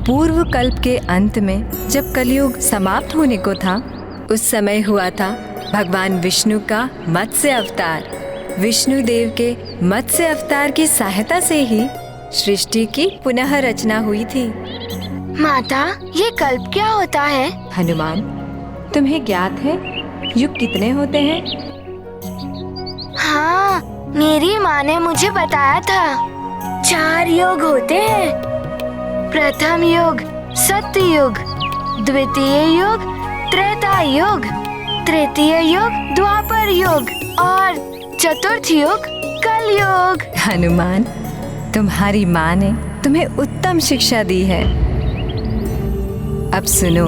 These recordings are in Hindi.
पूर्व कल्प के अंत में जब कलयुग समाप्त होने को था, उस समय हुआ था भगवान विष्णु का मत्स्य अवतार। विष्णु देव के मत्स्य अवतार की सहायता से ही सृष्टि की पुनः रचना हुई थी। माता, ये कल्प क्या होता है? हनुमान, तुम्हें ज्ञात है युग कितने होते हैं? हाँ, मेरी माँ ने मुझे बताया था। 4 युग होते हैं। प्रथम युग सत्य युग, द्वितीय युग त्रेता युग, तृतीय युग द्वापर युग और चतुर्थ युग कलयुग। हनुमान, तुम्हारी माँ ने तुम्हें उत्तम शिक्षा दी है। अब सुनो,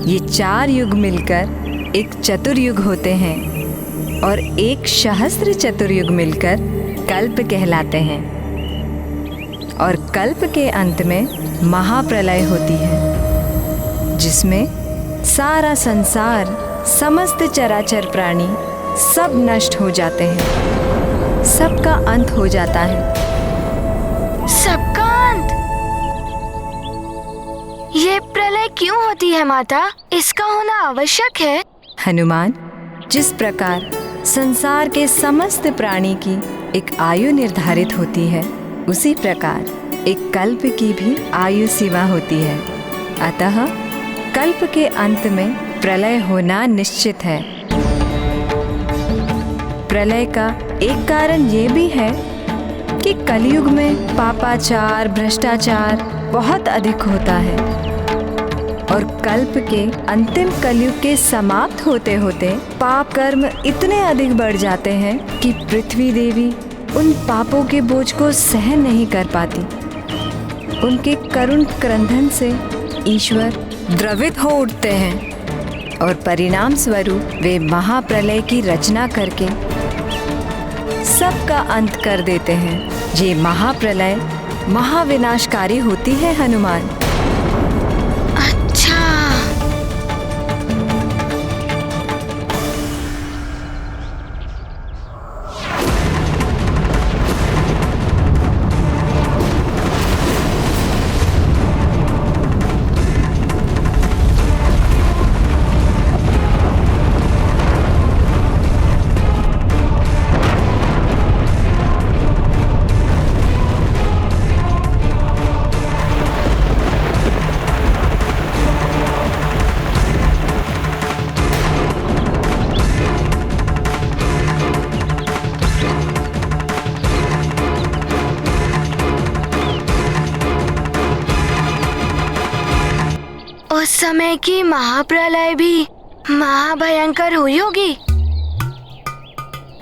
ये 4 युग मिलकर एक चतुर्युग होते हैं और एक सहस्त्र चतुर्युग मिलकर कल्प कहलाते हैं। और कल्प के अंत में महाप्रलय होती है, जिसमें सारा संसार, समस्त चराचर प्राणी सब नष्ट हो जाते हैं, सबका अंत हो जाता है। सबका अंत? ये प्रलय क्यों होती है माता? इसका होना आवश्यक है। हनुमान, जिस प्रकार संसार के समस्त प्राणी की एक आयु निर्धारित होती है, उसी प्रकार एक कल्प की भी आयु सीमा होती है। अतः कल्प के अंत में प्रलय होना निश्चित है। प्रलय का एक कारण ये भी है कि कलयुग में पापाचार, भ्रष्टाचार बहुत अधिक होता है और कल्प के अंतिम कलयुग के समाप्त होते होते पाप कर्म इतने अधिक बढ़ जाते हैं कि पृथ्वी देवी उन पापों के बोझ को सहन नहीं कर पाती। उनके करुण क्रंदन से ईश्वर द्रवित हो उठते हैं और परिणाम स्वरूप वे महाप्रलय की रचना करके सबका अंत कर देते हैं। ये महाप्रलय महाविनाशकारी होती है हनुमान। अच्छा, उस समय की महाप्रलय भी महाभयंकर हुई होगी।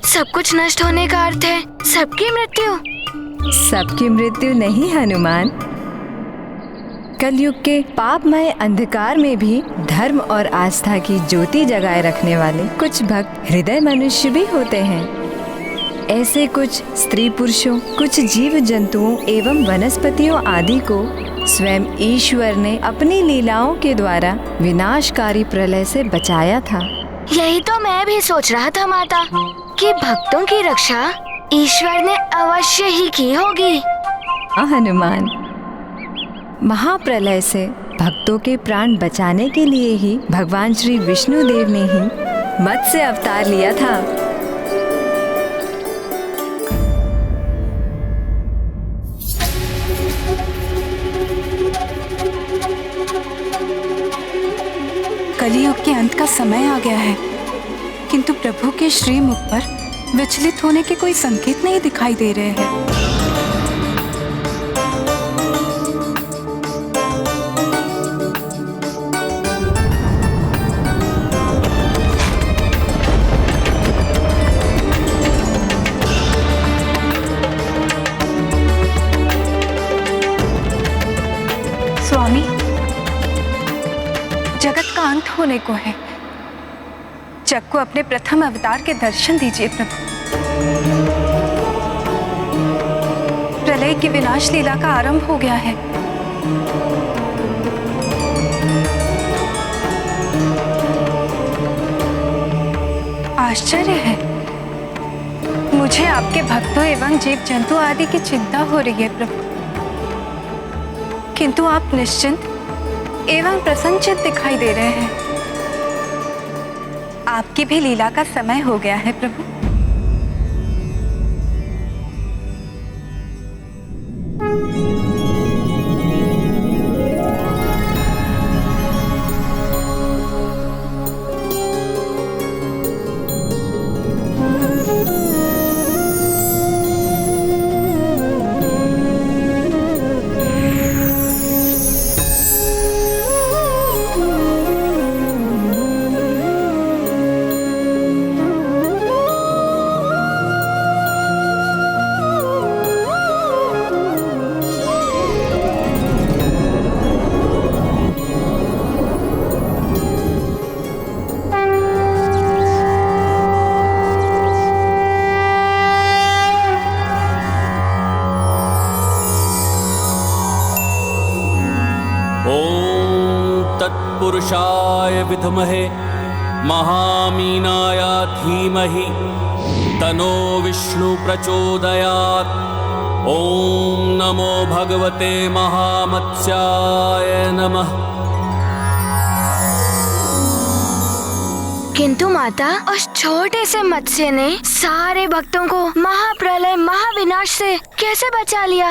सब कुछ नष्ट होने का अर्थ है सबकी मृत्यु। सबकी मृत्यु नहीं हनुमान, कलयुग के पापमय अंधकार में भी धर्म और आस्था की ज्योति जगाए रखने वाले कुछ भक्त हृदय मनुष्य भी होते हैं। ऐसे कुछ स्त्री पुरुषों, कुछ जीव जंतुओं एवं वनस्पतियों आदि को स्वयं ईश्वर ने अपनी लीलाओं के द्वारा विनाशकारी प्रलय से बचाया था। यही तो मैं भी सोच रहा था माता, कि भक्तों की रक्षा ईश्वर ने अवश्य ही की होगी। हनुमान, महाप्रलय से भक्तों के प्राण बचाने के लिए ही भगवान श्री विष्णु देव ने ही मत्स्य अवतार लिया था। कलियुग के अंत का समय आ गया है, किंतु प्रभु के श्रीमुख पर विचलित होने के कोई संकेत नहीं दिखाई दे रहे हैं। स्वामी, जगत का अंत होने को है। जग को अपने प्रथम अवतार के दर्शन दीजिए प्रभु। प्रलय की विनाश लीला का आरंभ हो गया है। आश्चर्य है, मुझे आपके भक्तों एवं जीव जंतु आदि की चिंता हो रही है प्रभु, किंतु आप निश्चिंत एवं प्रसन्नचित दिखाई दे रहे हैं। आपकी भी लीला का समय हो गया है प्रभु। तत्पुरुषाय विद्महे महामीनाय धीमहि तनो विष्णु प्रचोदयात्। ओम नमो भगवते महामत्स्याय नमः। किंतु माता, उस छोटे से मत्स्य ने सारे भक्तों को महाप्रलय महाविनाश से कैसे बचा लिया?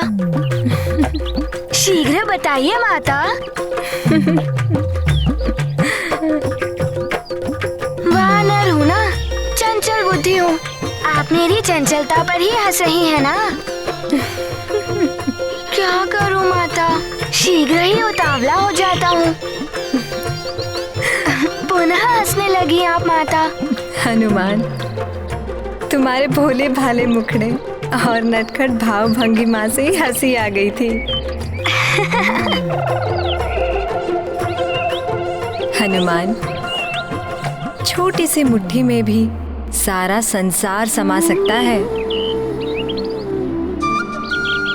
शीघ्र बताइए माता। वानर हूँ ना, चंचल बुद्धि हूँ। आप मेरी चंचलता पर ही हंस रही है ना? क्या करूँ माता, शीघ्र ही उतावला हो जाता हूँ। पुनः हंसने लगी आप माता। हनुमान, तुम्हारे भोले भाले मुखड़े और नटखट भाव भंगिमा से ही हंसी आ गई थी। हनुमान, छोटी सी मुट्ठी में भी सारा संसार समा सकता है।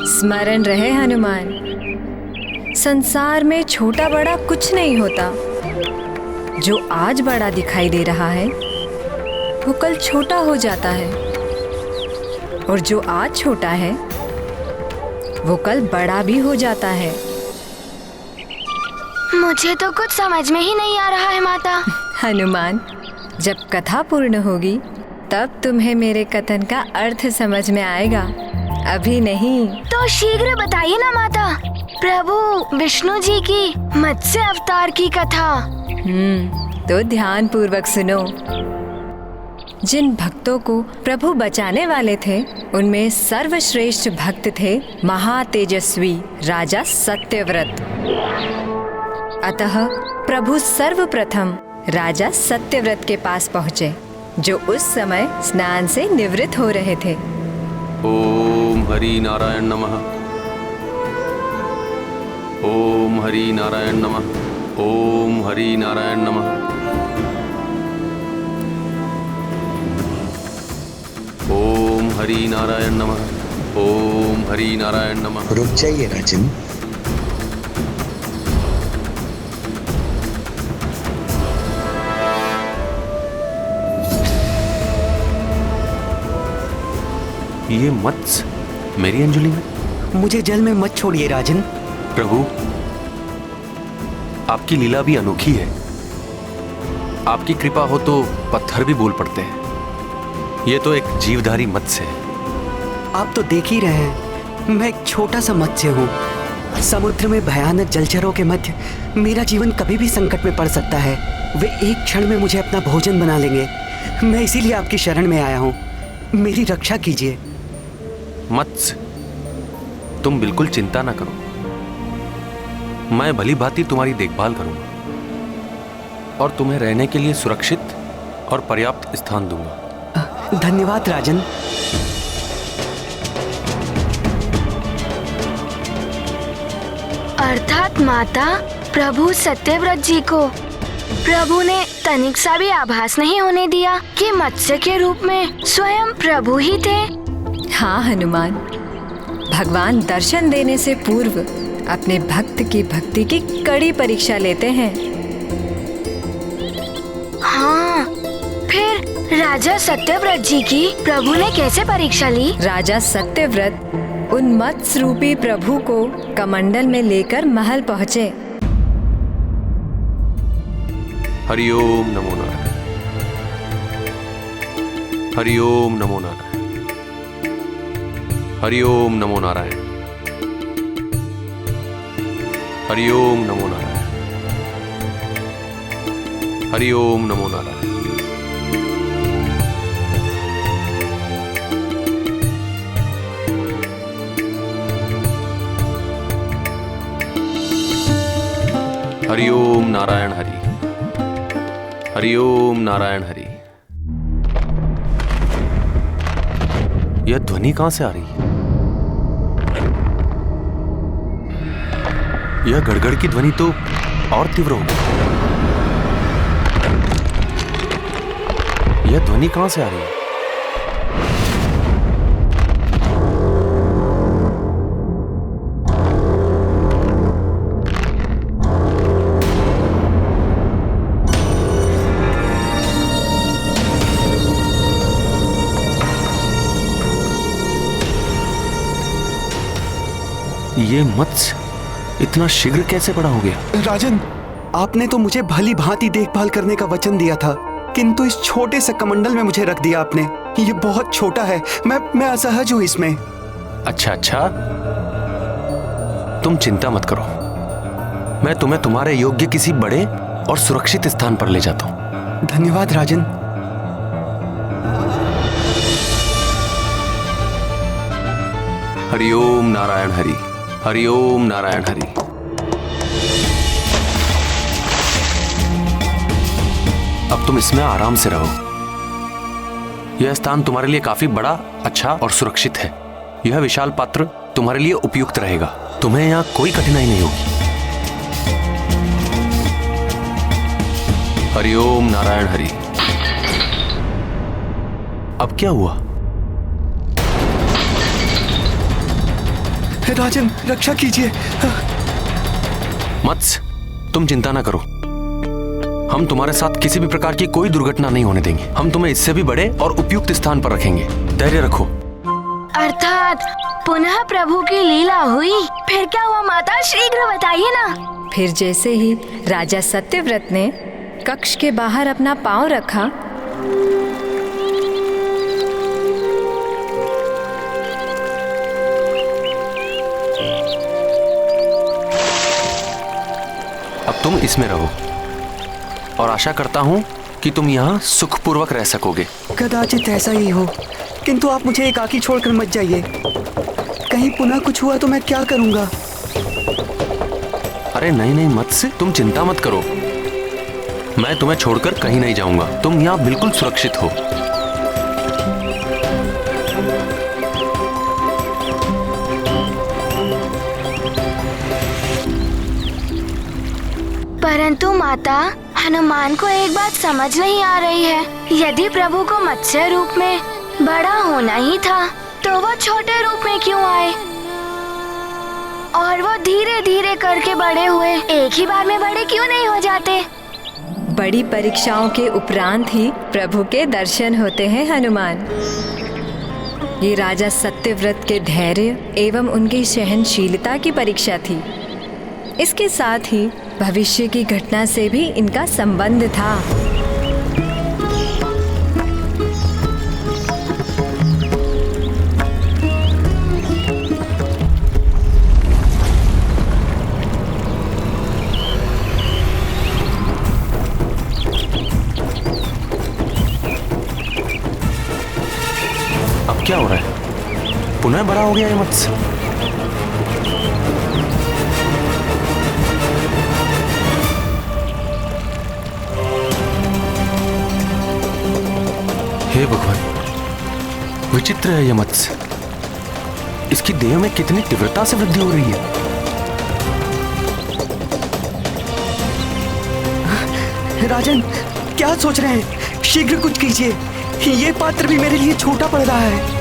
स्मरण रहे हनुमान, संसार में छोटा बड़ा कुछ नहीं होता। जो आज बड़ा दिखाई दे रहा है वो कल छोटा हो जाता है, और जो आज छोटा है वो कल बड़ा भी हो जाता है। मुझे तो कुछ समझ में ही नहीं आ रहा है माता। हनुमान, जब कथा पूर्ण होगी तब तुम्हें मेरे कथन का अर्थ समझ में आएगा, अभी नहीं। तो शीघ्र बताइए ना माता, प्रभु विष्णु जी की मत्स्य अवतार की कथा। तो ध्यान पूर्वक सुनो। जिन भक्तों को प्रभु बचाने वाले थे उनमें सर्वश्रेष्ठ भक्त थे महातेजस्वी राजा सत्यव्रत। अतः प्रभु सर्वप्रथम राजा सत्यव्रत के पास पहुँचे, जो उस समय स्नान से निवृत्त हो रहे थे। ओम हरि नारायण नमः। ओम हरि नारायण नमः। ओम हरि नारायण नमः। ओम हरि नारायण नमः। ओम हरि नारायण नमः। रुक जाइए राजन। ये मत्स्य मेरी अंजलि में? मुझे जल में मत छोड़िए राजन। प्रभु, आपकी लीला भी अनोखी है। आपकी कृपा हो तो पत्थर भी बोल पड़ते हैं। ये तो एक जीवधारी मत्स्य है। आप तो देख ही रहे हैं, मैं एक छोटा सा मत्स्य हूँ। समुद्र में भयानक जलचरों के मध्य मेरा जीवन कभी भी संकट में पड़ सकता है। वे एक क्षण में मुझे अपना भोजन बना लेंगे। मैं इसीलिए आपकी शरण में आया हूँ, मेरी रक्षा कीजिए। मत्स्य, तुम बिल्कुल चिंता ना करो। मैं भली भांति तुम्हारी देखभाल करूंगा और तुम्हें रहने के लिए सुरक्षित और पर्याप्त स्थान दूंगा। धन्यवाद राजन। अर्थात माता, प्रभु सत्यव्रत जी को प्रभु ने तनिक सा भी आभास नहीं होने दिया कि मत्स्य के रूप में स्वयं प्रभु ही थे। हाँ हनुमान, भगवान दर्शन देने से पूर्व अपने भक्त की भक्ति की कड़ी परीक्षा लेते हैं। हाँ, फिर राजा सत्यव्रत जी की प्रभु ने कैसे परीक्षा ली? राजा सत्यव्रत उन मत्स्य रूपी प्रभु को कमंडल में लेकर महल पहुंचे। हरिओम नमो नारायण। हरिओम नमो नारायण। हरिओम नमो नारायण। हरिओम नमो नारायण। हरिओम नमो नारायण। हरिओम नारायण हरि। हरिओम नारायण हरि। यह ध्वनि कहां से आ रही है? यह गड़गड़ की ध्वनि तो और तीव्र हो गई। यह ध्वनि कहां से आ रही है? ये मत्स्य इतना शीघ्र कैसे बड़ा हो गया? राजन, आपने तो मुझे भली भांति देखभाल करने का वचन दिया था, किंतु इस छोटे से कमंडल में मुझे रख दिया आपने। ये बहुत छोटा है, मैं असहज हूँ इसमें। अच्छा, तुम चिंता मत करो, मैं तुम्हें तुम्हारे योग्य किसी बड़े और सुरक्षित स्थान पर ले जाता हूं। धन्यवाद राजन। हरिओम नारायण हरि। हरिओम नारायण हरि। अब तुम इसमें आराम से रहो। यह स्थान तुम्हारे लिए काफी बड़ा, अच्छा और सुरक्षित है। यह विशाल पात्र तुम्हारे लिए उपयुक्त रहेगा। तुम्हें यहाँ कोई कठिनाई नहीं होगी। हरिओम नारायण हरि। अब क्या हुआ? राजन, रक्षा कीजिए। मत्स्य, तुम चिंता ना करो, हम तुम्हारे साथ किसी भी प्रकार की कोई दुर्घटना नहीं होने देंगे। हम तुम्हें इससे भी बड़े और उपयुक्त स्थान पर रखेंगे। धैर्य रखो। अर्थात पुनः प्रभु की लीला हुई? फिर क्या हुआ माता, शीघ्र बताइए ना। फिर जैसे ही राजा सत्यव्रत ने कक्ष के बाहर अपना पांव रखा, अब तुम इसमें रहो और आशा करता हूं कि तुम यहाँ सुखपूर्वक रह सकोगे। कदाचित ऐसा ही हो, किंतु आप मुझे एकाकी छोड़कर मत जाइए। कहीं पुनः कुछ हुआ तो मैं क्या करूंगा? अरे नहीं मत्स्य, तुम चिंता मत करो, मैं तुम्हें छोड़कर कहीं नहीं जाऊंगा। तुम यहाँ बिल्कुल सुरक्षित हो। परंतु माता, हनुमान को एक बात समझ नहीं आ रही है। यदि प्रभु को मत्स्य रूप में बड़ा होना ही था, तो वो छोटे रूप में क्यों आए? और वो धीरे धीरे करके बड़े हुए, एक ही बार में बड़े क्यों नहीं हो जाते? बड़ी परीक्षाओं के उपरांत ही प्रभु के दर्शन होते हैं हनुमान। ये राजा सत्यव्रत के धैर्य एवं उनकी सहनशीलता की परीक्षा थी। इसके साथ ही भविष्य की घटना से भी इनका संबंध था। अब क्या हो रहा है? पुनः बड़ा हो गया ये मत्स्य। हे भगवान, विचित्र है यह मत्स्य। इसकी देह में कितनी तीव्रता से वृद्धि हो रही है। राजन, क्या सोच रहे हैं? शीघ्र कुछ कीजिए, ये पात्र भी मेरे लिए छोटा पड़ रहा है।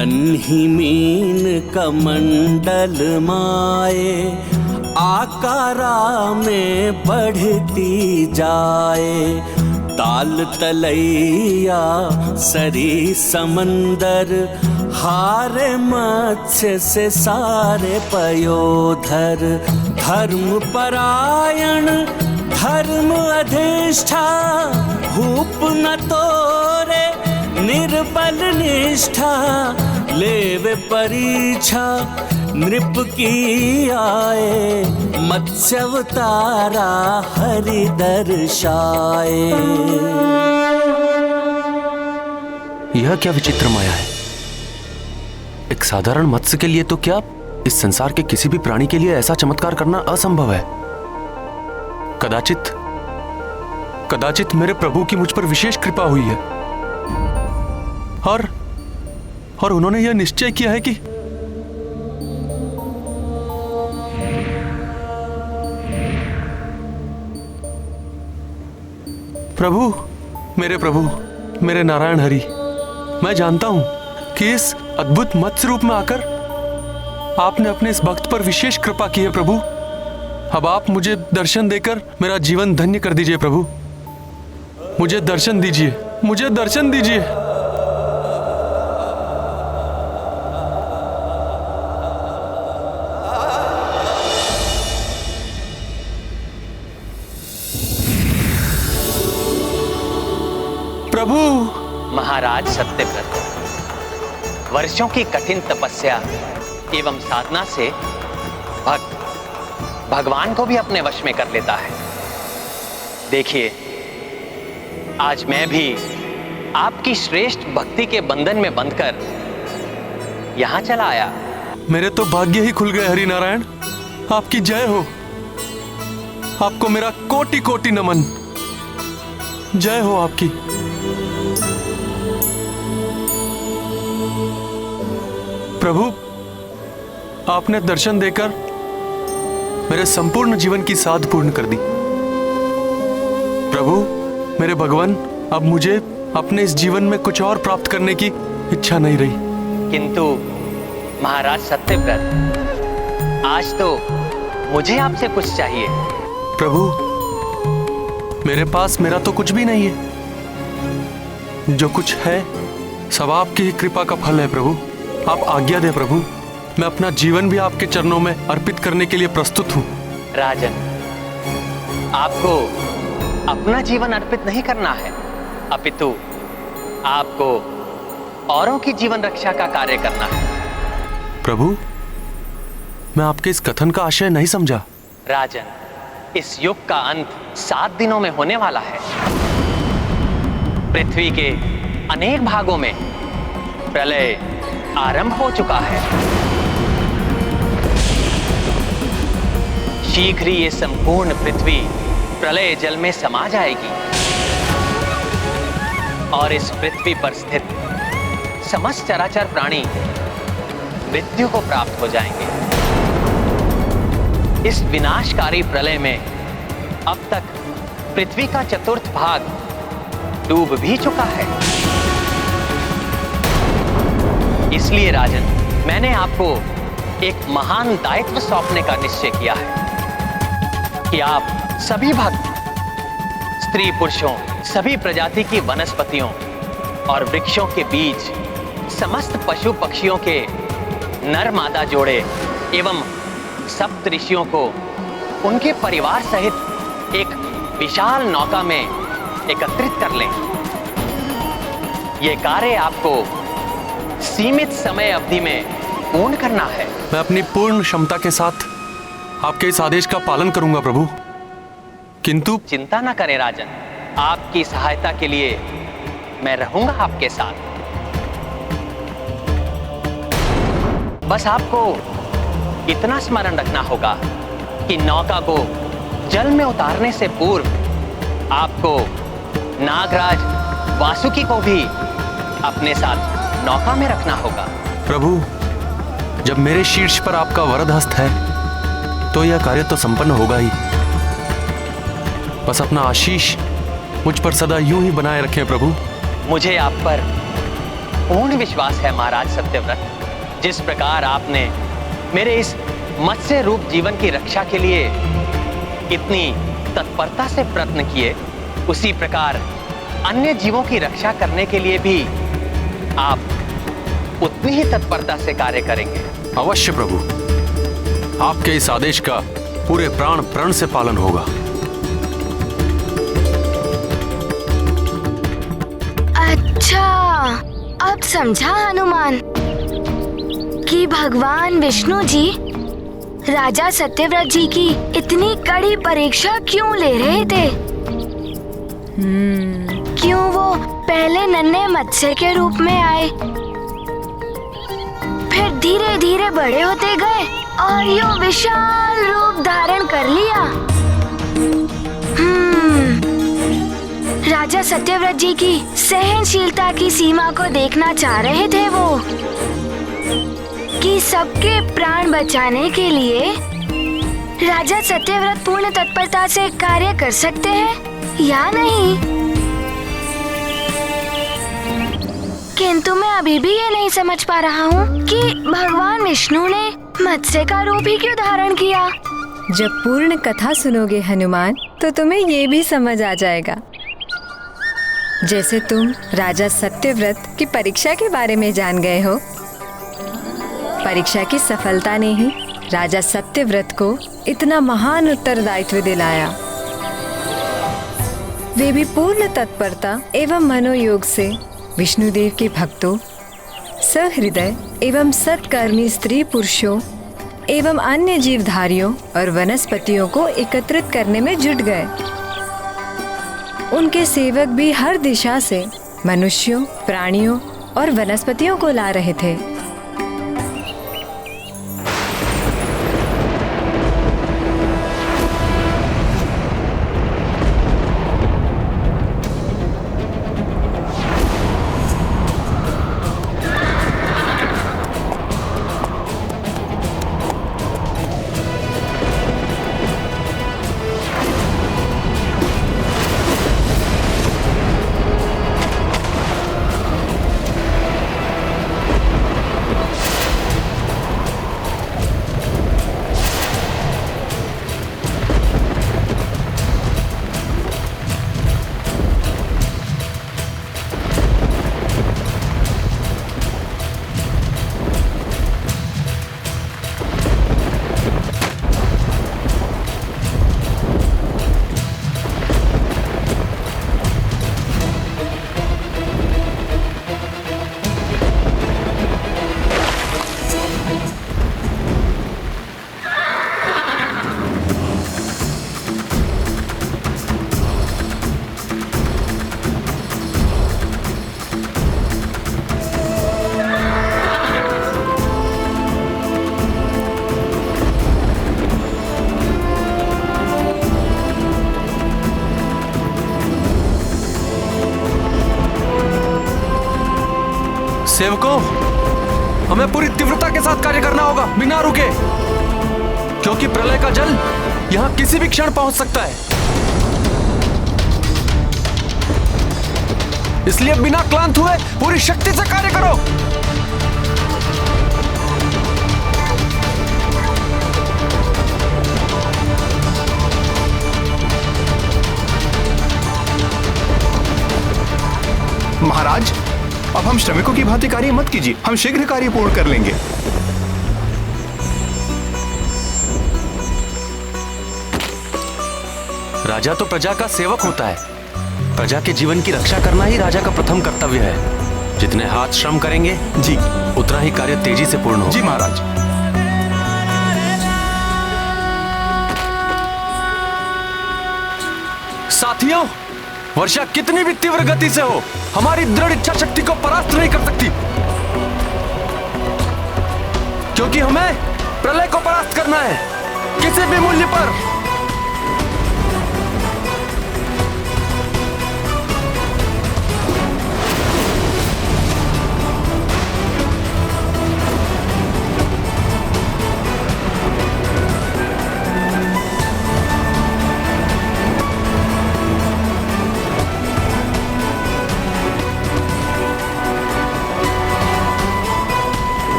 कन्ही मीन कमंडल माए, आकारा में बढ़ती जाए। ताल तलैया सरी समंदर, हारे मत्स्य से सारे पयोधर। धर्म परायण धर्म अधिष्ठा, भूप न तोरे निर्बल निष्ठा। लेवे परीक्षा नृप की आए, मत्स्यवतारा हरि दर्शाए। यह क्या विचित्र माया है। एक साधारण मत्स्य के लिए तो क्या, इस संसार के किसी भी प्राणी के लिए ऐसा चमत्कार करना असंभव है। कदाचित मेरे प्रभु की मुझ पर विशेष कृपा हुई है और उन्होंने यह निश्चय किया है कि प्रभु मेरे नारायण हरि, मैं जानता हूं कि इस अद्भुत मत्स्य रूप में आकर आपने अपने इस भक्त पर विशेष कृपा की है प्रभु। अब आप मुझे दर्शन देकर मेरा जीवन धन्य कर दीजिए प्रभु। मुझे दर्शन दीजिए, मुझे दर्शन दीजिए। प्रभु। महाराज सत्यव्रत, वर्षों की कठिन तपस्या एवं साधना से भक्त भगवान को भी अपने वश में कर लेता है। देखिए, आज मैं भी आपकी श्रेष्ठ भक्ति के बंधन में बंधकर यहां चला आया। मेरे तो भाग्य ही खुल गए हरि नारायण। आपकी जय हो। आपको मेरा कोटि कोटि नमन। जय हो आपकी। प्रभु, आपने दर्शन देकर मेरे संपूर्ण जीवन की साध पूर्ण कर दी। प्रभु, मेरे भगवान, अब मुझे अपने इस जीवन में कुछ और प्राप्त करने की इच्छा नहीं रही। किंतु महाराज सत्यव्रत, आज तो मुझे आपसे कुछ चाहिए। प्रभु, मेरे पास मेरा तो कुछ भी नहीं है। जो कुछ है सब आपकी ही कृपा का फल है प्रभु। आप आज्ञा दें प्रभु। मैं अपना जीवन भी आपके चरणों में अर्पित करने के लिए प्रस्तुत हूँ। राजन, आपको अपना जीवन अर्पित नहीं करना है, अपितु आपको औरों की जीवन रक्षा का कार्य करना है। प्रभु, मैं आपके इस कथन का आशय नहीं समझा। राजन, इस युग का अंत 7 दिनों में होने वाला है। पृथ्वी के अनेक भागों में प्रलय आरंभ हो चुका है। शीघ्र ही ये संपूर्ण पृथ्वी प्रलय जल में समा जाएगी और इस पृथ्वी पर स्थित समस्त चराचर प्राणी मृत्यु को प्राप्त हो जाएंगे। इस विनाशकारी प्रलय में अब तक पृथ्वी का 1/4 भाग डूब भी चुका है। इसलिए राजन, मैंने आपको एक महान दायित्व सौंपने का निश्चय किया है कि आप सभी भक्त, स्त्री पुरुषों, सभी प्रजाति की वनस्पतियों और वृक्षों के बीच समस्त पशु पक्षियों के नर मादा जोड़े एवं सप्त ऋषियों को उनके परिवार सहित एक विशाल नौका में एकत्रित कर लें। यह कार्य आपको सीमित समय अवधि में पूर्ण करना है। मैं अपनी पूर्ण क्षमता के साथ आपके इस आदेश का पालन करूंगा प्रभु। किंतु चिंता न करें राजन, आपकी सहायता के लिए मैं रहूंगा आपके साथ। बस आपको इतना स्मरण रखना होगा कि नौका को जल में उतारने से पूर्व आपको नागराज वासुकी को भी अपने साथ नौका में रखना होगा। प्रभु, जब मेरे शीर्ष पर आपका वरद हस्त है तो यह कार्य तो संपन्न होगा ही। बस अपना आशीष मुझ पर सदा यूं ही बनाए रखें प्रभु। मुझे आप पर पूर्ण विश्वास है महाराज सत्यव्रत, जिस प्रकार आपने मेरे इस मत्स्य रूप जीवन की रक्षा के लिए इतनी तत्परता से प्रयत्न किए, उसी प्रकार अन्य जीवों की रक्षा करने के लिए भी आप उतनी ही तत्परता से कार्य करेंगे। अवश्य प्रभु, आपके इस आदेश का पूरे प्राण प्रण से पालन होगा। अच्छा, अब समझा हनुमान कि भगवान विष्णु जी राजा सत्यव्रत जी की इतनी कड़ी परीक्षा क्यों ले रहे थे। क्यों वो पहले नन्हे मत्स्य के रूप में आए, फिर धीरे धीरे बड़े होते गए और यो विशाल रूप धारण कर लिया। राजा सत्यव्रत जी की सहनशीलता की सीमा को देखना चाह रहे थे वो, कि सबके प्राण बचाने के लिए राजा सत्यव्रत पूर्ण तत्परता से कार्य कर सकते हैं या नहीं। किंतु मैं अभी भी ये नहीं समझ पा रहा हूँ कि भगवान विष्णु ने मत्स्य का रूप ही क्यों धारण किया। जब पूर्ण कथा सुनोगे हनुमान, तो तुम्हें ये भी समझ आ जाएगा। जैसे तुम राजा सत्यव्रत की परीक्षा के बारे में जान गए हो, परीक्षा की सफलता ने ही राजा सत्यव्रत को इतना महान उत्तरदायित्व दिलाया, वे भी पूर्ण तत्परता एवं मनोयोग से विष्णुदेव के भक्तों, सहृदय एवं सत्कर्मी स्त्री पुरुषों एवं अन्य जीवधारियों और वनस्पतियों को एकत्रित करने में जुट गए। उनके सेवक भी हर दिशा से मनुष्यों, प्राणियों और वनस्पतियों को ला रहे थे। सेवकों, हमें पूरी तीव्रता के साथ कार्य करना होगा, बिना रुके, क्योंकि प्रलय का जल यहाँ किसी भी क्षण पहुंच सकता है। इसलिए बिना क्लांत हुए पूरी शक्ति से कार्य करो। महाराज, अब हम श्रमिकों की भांति कार्य मत कीजिए, हम शीघ्र कार्य पूर्ण कर लेंगे। राजा तो प्रजा का सेवक होता है। प्रजा के जीवन की रक्षा करना ही राजा का प्रथम कर्तव्य है। जितने हाथ श्रम करेंगे जी, उतना ही कार्य तेजी से पूर्ण होगा। जी महाराज। साथियों, वर्षा कितनी भी तीव्र गति से हो, हमारी दृढ़ इच्छा शक्ति को परास्त नहीं कर सकती, क्योंकि हमें प्रलय को परास्त करना है, किसी भी मूल्य पर।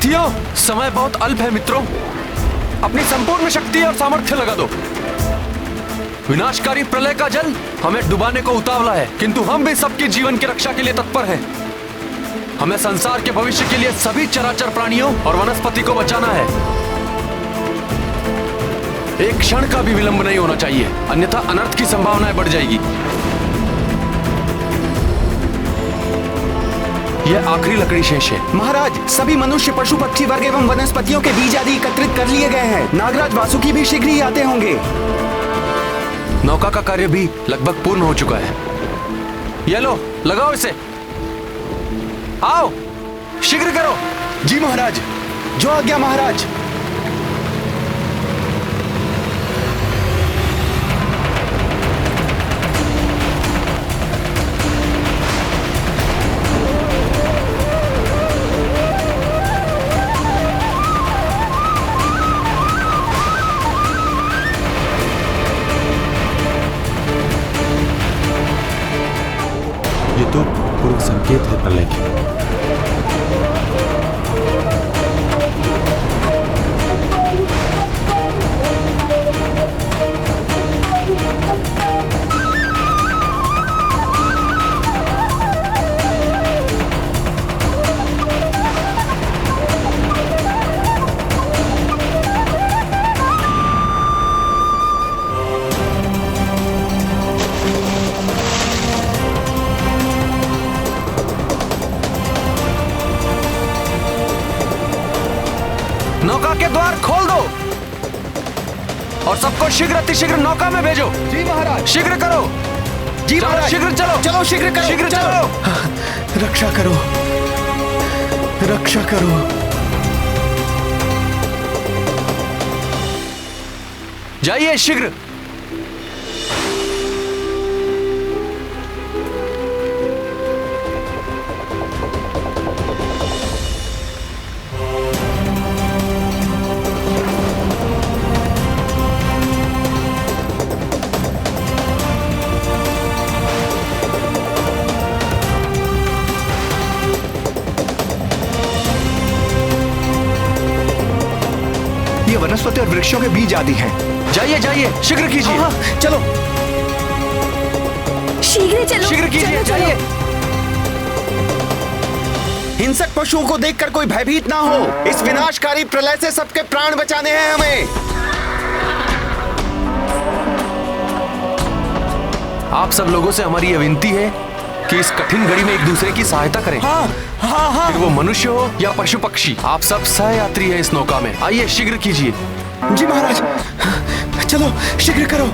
साथियों, समय बहुत अल्प है मित्रों। अपनी संपूर्ण शक्ति और सामर्थ्य लगा दो। विनाशकारी प्रलय का जल हमें डुबाने को उतावला है, किंतु हम भी सबके जीवन की रक्षा के लिए तत्पर हैं। हमें संसार के भविष्य के लिए सभी चराचर प्राणियों और वनस्पति को बचाना है। एक क्षण का भी विलंब नहीं होना चाहिए, अन्यथा अनर्थ की संभावनाएं बढ़ जाएगी। यह आखिरी लकड़ी शेष है। महाराज, सभी मनुष्य, पशु, पक्षी वर्ग एवं वनस्पतियों के बीज आदि एकत्रित कर लिए गए हैं। नागराज वासुकी भी शीघ्र ही आते होंगे। नौका का कार्य भी लगभग पूर्ण हो चुका है। ये लो, लगाओ इसे। आओ, शीघ्र करो। जी महाराज। जो आज्ञा महाराज। ये तो पूर्व संकेत है प्रलय की। नौका के द्वार खोल दो और सबको शीघ्र अतिशीघ्र नौका में भेजो। जी महाराज। शीघ्र करो। जी चलो, महाराज। शीघ्र चलो। चलो शीघ्र करो। शीघ्र चलो। रक्षा करो, रक्षा करो। जाइए शीघ्र। ये वनस्पति और वृक्षों के बीज आदि हैं। जाइए जाइए, शीघ्र कीजिए। चलो शीघ्र चलो। शीघ्र कीजिए, जाइए। हिंसक पशुओं को देखकर कोई भयभीत ना हो। इस विनाशकारी प्रलय से सबके प्राण बचाने हैं हमें। आप सब लोगों से हमारी यह विनती है कि इस कठिन घड़ी में एक दूसरे की सहायता करें। फिर वो मनुष्य हो या पशु पक्षी, आप सब सहयात्री हैं इस नौका में। आइए शीघ्र कीजिए। जी महाराज। चलो शीघ्र करो।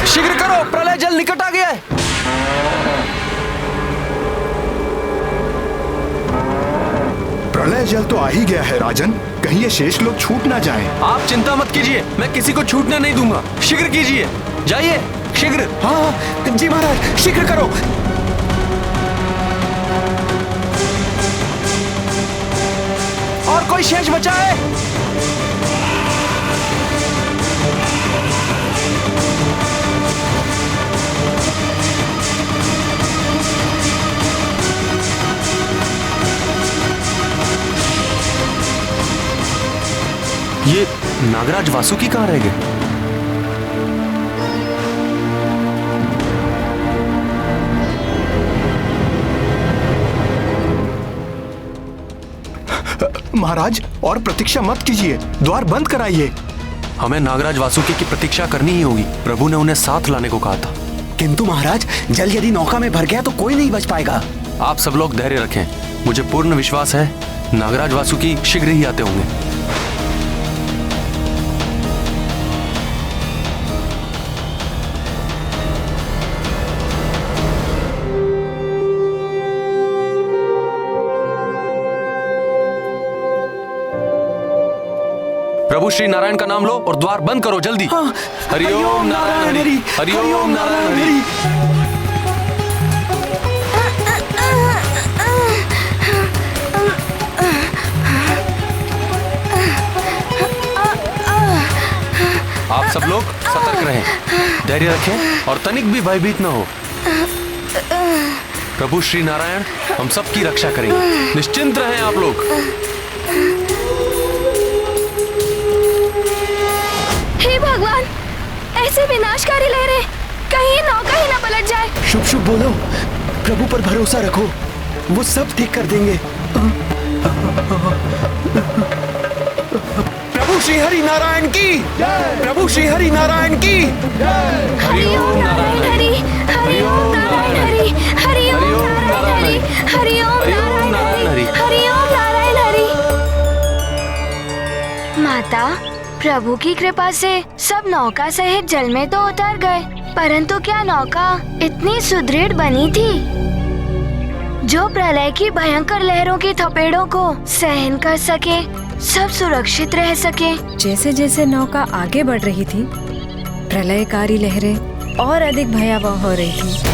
शीघ्र करो, प्रलय जल निकट आ गया है। प्रलय जल तो आ ही गया है राजन, कहीं ये शेष लोग छूट ना जाएं। आप चिंता मत कीजिए, मैं किसी को छूटने नहीं दूंगा। शीघ्र कीजिए, जाइए शीघ्र। हाँ जी महाराज, शीघ्र करो। और कोई शेष बचा है? ये नागराज वासुकी कहाँ रह गए? महाराज, और प्रतीक्षा मत कीजिए, द्वार बंद कराइए। हमें नागराज वासुकी की प्रतीक्षा करनी ही होगी। प्रभु ने उन्हें साथ लाने को कहा था। किंतु महाराज, जल यदि नौका में भर गया तो कोई नहीं बच पाएगा। आप सब लोग धैर्य रखें, मुझे पूर्ण विश्वास है नागराज वासुकी शीघ्र ही आते होंगे। प्रभु श्री नारायण का नाम लो और द्वार बंद करो जल्दी। हरिओम नारायण हरि, हरिओम नारायण हरि। आप सब लोग सतर्क रहें, धैर्य रखें और तनिक भी भयभीत न हो। प्रभु श्री नारायण हम सबकी रक्षा करेंगे, निश्चिंत रहें आप लोग। हे भगवान, ऐसे विनाशकारी लहरें, कहीं नौका ही ना पलट जाए। शुभ शुभ बोलो, प्रभु पर भरोसा रखो, वो सब ठीक कर देंगे। प्रभु श्री हरि नारायण की, प्रभु श्री हरि नारायण की। हरि ओम नारायण हरि, हरि ओम नारायण हरि, हरि ओम नारायण हरि, हरि ओम नारायण हरि, हरि ओम नारायण हरि। माता, प्रभु की कृपा से सब नौका सहित जल में तो उतर गए, परंतु क्या नौका इतनी सुदृढ़ बनी थी जो प्रलय की भयंकर लहरों की थपेड़ों को सहन कर सके, सब सुरक्षित रह सके। जैसे जैसे नौका आगे बढ़ रही थी, प्रलयकारी लहरें और अधिक भयावह हो रही थी।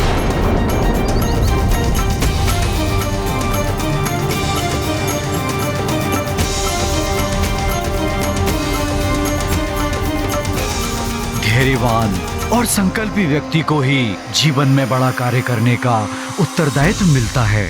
धैर्यवान और संकल्पी व्यक्ति को ही जीवन में बड़ा कार्य करने का उत्तरदायित्व मिलता है।